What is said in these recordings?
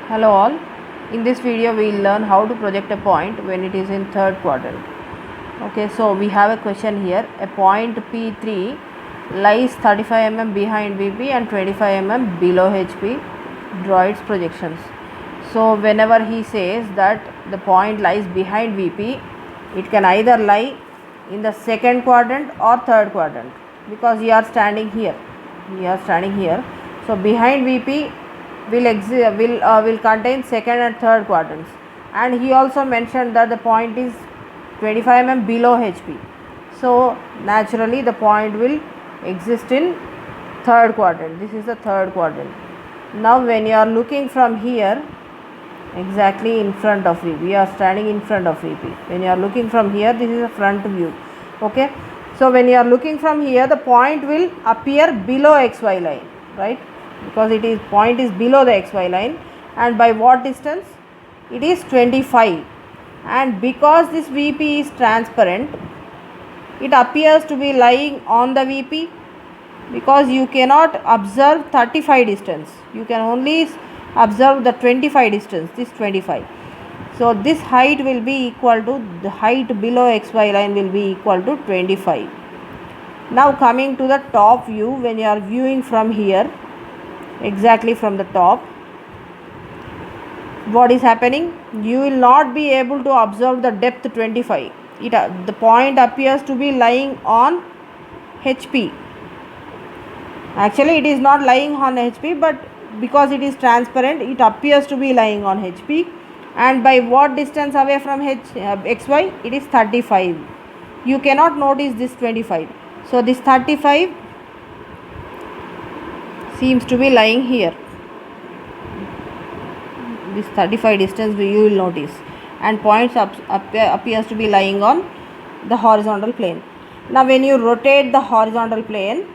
Hello all. In this video we will learn how to project a point when it is in third quadrant. Okay, so we have a question here. A point P3 lies 35 mm behind VP and 25 mm below HP. Draw its projections. So whenever he says that the point lies behind VP, it can either lie in the second quadrant or third quadrant, because we are standing here. So behind VP will contain second and third quadrants, and he also mentioned that the point is 25 mm below HP. So naturally the point will exist in third quadrant. This is the third quadrant. Now when you are looking from here, exactly in front of VP, we are standing in front of VP. When you are looking from here, this is a front view. Okay, so when you are looking from here, the point will appear below XY line, right? Because point is below the XY line, and by what distance? It is 25, and because this VP is transparent, it appears to be lying on the VP, because you cannot observe 35 distance, you can only observe the 25 distance, this 25. So this height will be equal to, the height below XY line will be equal to 25. Now coming to the top view, when you are viewing from here, exactly from the top, what is happening? You will not be able to observe the depth 25. The point appears to be lying on HP. Actually it is not lying on HP, but because it is transparent, it appears to be lying on HP. And by what distance away from XY? It is 35. You cannot notice this 25. So this 35 seems to be lying here. This 35 distance you will notice, and points appears to be lying on the horizontal plane. Now when you rotate the horizontal plane,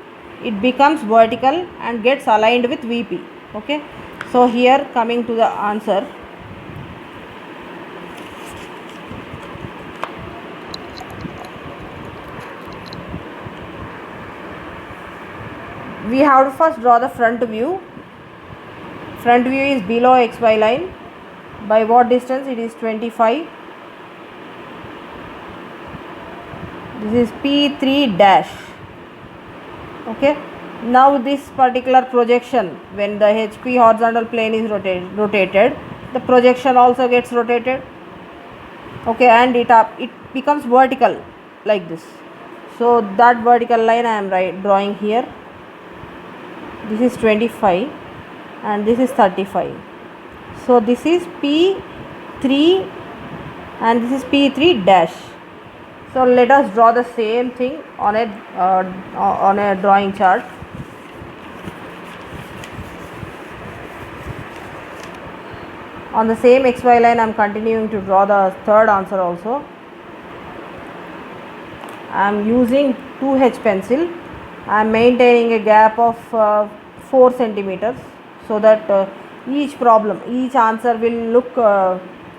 it becomes vertical and gets aligned with VP. Okay, so here coming to the answer, we have to first draw the front view. Front view is below XY line. By what distance? It is 25. This is P3 dash. Okay, now this particular projection, when the HP horizontal plane is rotated, the projection also gets rotated. Okay, and it becomes vertical like this. So that vertical line I am drawing here. This is 25 and this is 35. So this is P3 and this is P3 dash. So let us draw the same thing on a drawing chart. On the same XY line I am continuing to draw the third answer also. I am using 2H pencil. I am maintaining a gap of 4 centimeters, so that each answer will look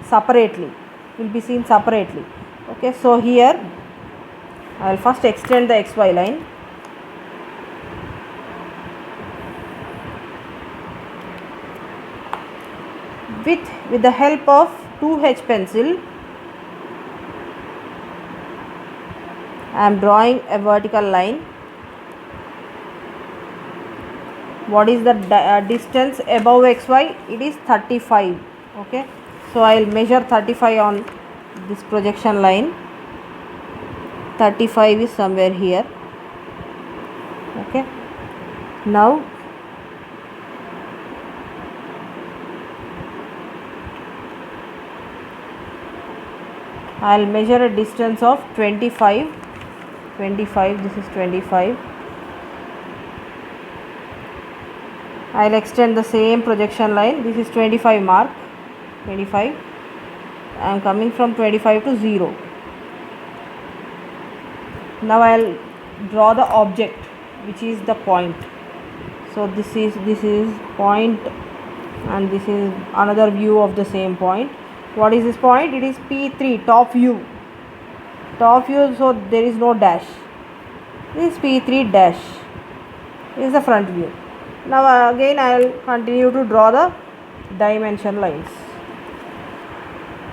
separately, will be seen separately. Okay, so here I will first extend the XY line. With the help of 2H pencil, I am drawing a vertical line. What is the distance above XY? It is 35. Okay, so I will measure 35 on this projection line. 35 is somewhere here. Okay, now I will measure a distance of 25. This is 25. I will extend the same projection line. This is 25 mark. 25. I am coming from 25 to 0. Now I will draw the object, which is the point. So this is point, and this is another view of the same point. What is this point? It is P3, top view. So there is no dash. This is P3 dash. This is the front view. Now again I will continue to draw the dimension lines.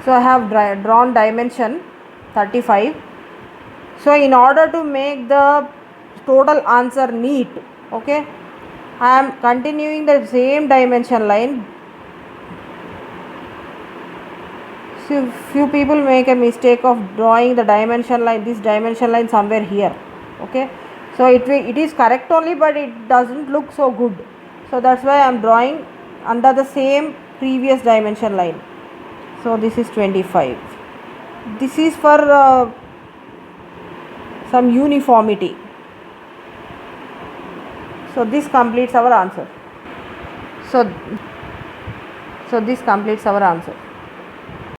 So I have drawn dimension 35. So in order to make the total answer neat, okay, I am continuing the same dimension line. So few people make a mistake of drawing the dimension line, this dimension line somewhere here, okay. So it is correct only, but it doesn't look so good. So that's why I am drawing under the same previous dimension line. So this is 25. This is for some uniformity. So this completes our answer. So this completes our answer.